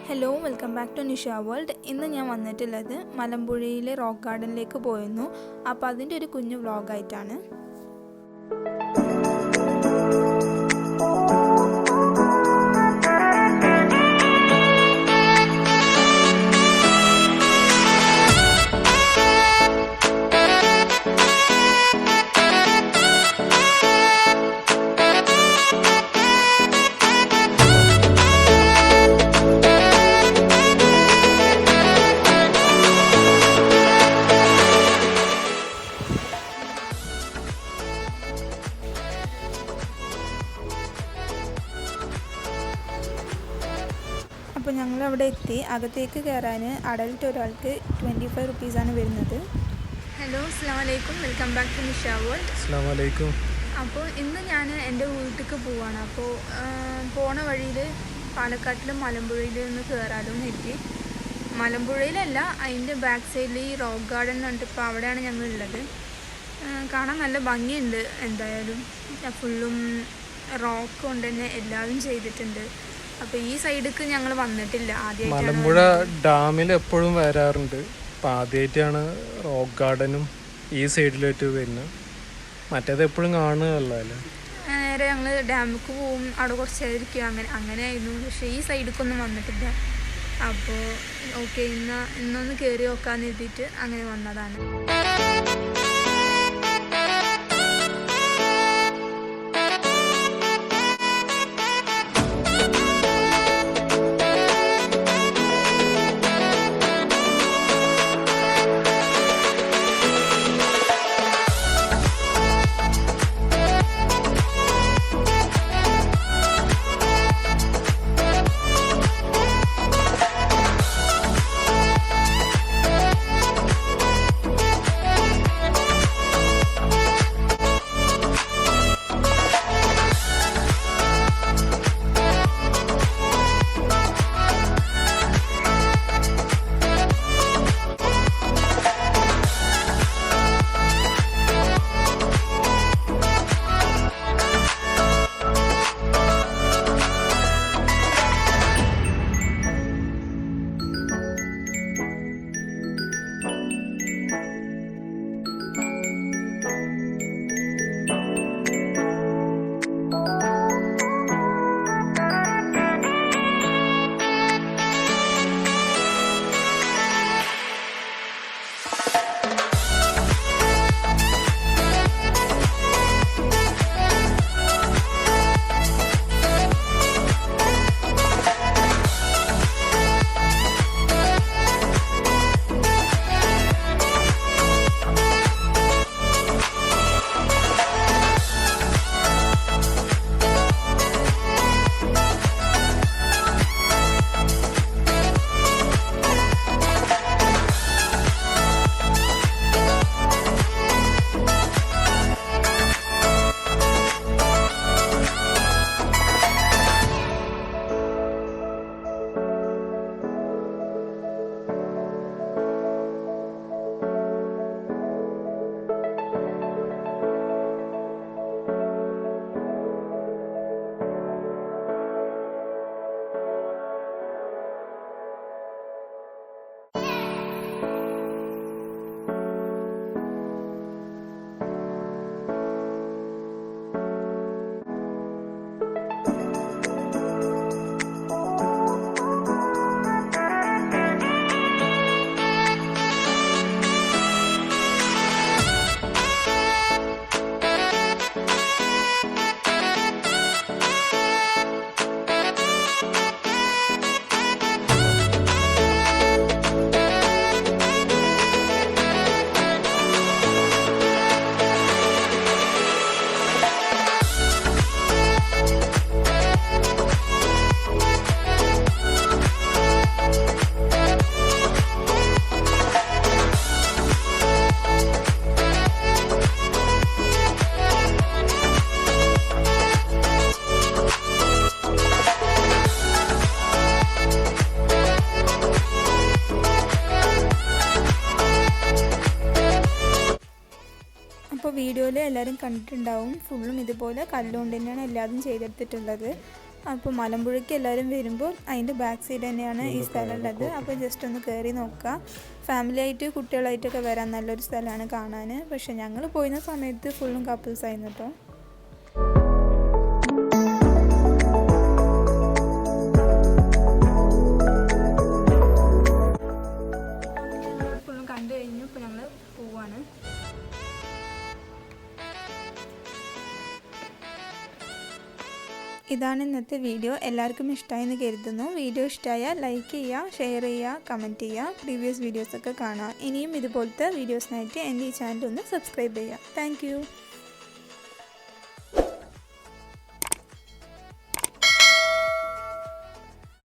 Hello, welcome back to Nisha world. ഇന്ന് ഞാൻ വന്നിട്ടുള്ളത് മലമ്പുഴയിലെ റോക്ക് ഗാർഡനിലേക്ക് പോയിരുന്നു. അപ്പോൾ അതിൻ്റെ ഒരു കുഞ്ഞു വ്ളോഗായിട്ടാണ്. അപ്പോൾ ഞങ്ങളവിടെ എത്തി. അകത്തേക്ക് കയറാൻ അഡൽട്ട് ഒരാൾക്ക് 25 റുപ്പീസാണ് വരുന്നത്. ഹലോ, അസ്സലാമു അലൈക്കും. Welcome back to Nisha world. അസ്സലാമു അലൈക്കും. അപ്പോൾ ഇന്ന് ഞാൻ എൻ്റെ വീട്ടിലേക്ക് പോവാണ്. അപ്പോൾ പോണ വഴിയിൽ പാലക്കാട്ടിലും മലമ്പുഴയിലും ഒന്ന് കയറാലും എത്തി. മലമ്പുഴയിലല്ല, അതിൻ്റെ ബാക്ക് സൈഡിൽ ഈ റോക്ക് ഗാർഡൻ എന്ന് പറഞ്ഞിട്ട് ഇപ്പോൾ അവിടെയാണ് ഞങ്ങളുള്ളത്. കാണാൻ നല്ല ഭംഗിയുണ്ട്. എന്തായാലും ഫുള്ളും റോക്ക് കൊണ്ട് തന്നെ എല്ലാവരും ചെയ്തിട്ടുണ്ട്. അപ്പോൾ ഈ സൈഡിലേക്ക് ഞങ്ങൾ വന്നിട്ടില്ല. മലമ്പുഴ ഡാമിൽ എപ്പോഴും വരാറുണ്ട്. അപ്പം ആദ്യമായിട്ടാണ് റോക്ക് ഗാർഡനും ഈ സൈഡിലായിട്ട് വരുന്നത്. മറ്റേത് എപ്പോഴും കാണുകയല്ലോ. നേരെ ഞങ്ങൾ ഡാമിലേക്ക് പോവും, അവിടെ കുറച്ച് നേരിക്കും, അങ്ങനെയായിരുന്നു. പക്ഷേ ഈ സൈഡിലേക്കൊന്നും വന്നിട്ടില്ല. അപ്പോൾ ഓക്കെ, ഇന്നൊന്ന് കയറി നോക്കാമെന്ന് എഴുതിയിട്ട് അങ്ങനെ വന്നതാണ്. വീഡിയോയിൽ എല്ലാവരും കണ്ടിട്ടുണ്ടാവും. ഫുള്ളും ഇതുപോലെ കല്ലുകൊണ്ട് തന്നെയാണ് എല്ലാവരും ചെയ്തെടുത്തിട്ടുള്ളത്. അപ്പോൾ മലമ്പുഴയ്ക്ക് എല്ലാവരും വരുമ്പോൾ അതിൻ്റെ ബാക്ക് സൈഡ് തന്നെയാണ് ഈ സ്ഥലം ഉള്ളത്. അപ്പോൾ ജസ്റ്റ് ഒന്ന് കയറി നോക്കുക. ഫാമിലി ആയിട്ട് കുട്ടികളായിട്ടൊക്കെ വരാൻ നല്ലൊരു സ്ഥലമാണ് കാണാൻ. പക്ഷെ ഞങ്ങൾ പോയിരുന്ന സമയത്ത് ഫുള്ളും കപ്പിൾസ് ആയിരുന്നു കേട്ടോ. ഫുള്ളും കണ്ടു കഴിഞ്ഞു. ഇപ്പോൾ ഞങ്ങൾ പോവാണ്. ഇതാണ് ഇന്നത്തെ വീഡിയോ. എല്ലാവർക്കും ഇഷ്ടമായെന്ന് കരുതുന്നു. വീഡിയോ ഇഷ്ടമായാൽ ലൈക്ക് ചെയ്യുക, ഷെയർ ചെയ്യുക, കമൻറ്റ് ചെയ്യുക. പ്രീവിയസ് വീഡിയോസൊക്കെ കാണുക. ഇനിയും ഇതുപോലത്തെ വീഡിയോസിനായിട്ട് എൻ്റെ ഈ ചാനൽ ഒന്ന് സബ്സ്ക്രൈബ് ചെയ്യുക. താങ്ക്